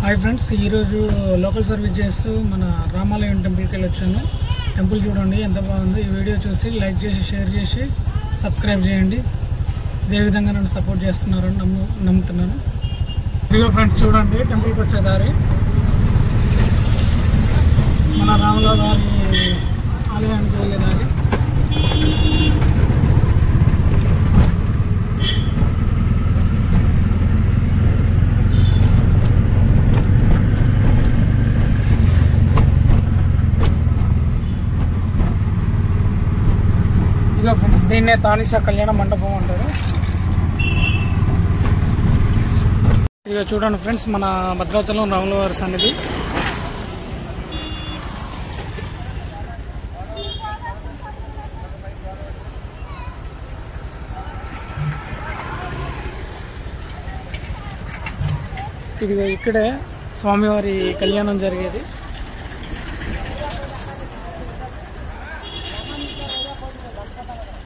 Hi friends, ఈరోజు local service చేస్తూ మన రామాలయం టెంపుల్కి వెళ్ళొచ్చాను. టెంపుల్ చూడండి ఎంత బాగుందో. ఈ వీడియో చూసి లైక్ చేసి షేర్ చేసి సబ్స్క్రైబ్ చేయండి. ఇదే విధంగా నన్ను సపోర్ట్ చేస్తున్నారని నమ్ముతున్నాను. ఇదిగో ఫ్రెండ్స్ చూడండి, టెంపుల్కి వచ్చే దారి మన రాముల వారి ఆలయానికి వెళ్ళే దారి. ఇదిగో ఫ్రెండ్స్, దీన్నే తానిషా కళ్యాణ మండపం అంటారు. ఇక చూడండి ఫ్రెండ్స్, మన భద్రాచలం రాముల వారి సన్నిధి. ఇదిగో ఇక్కడే స్వామివారి కళ్యాణం జరిగేది.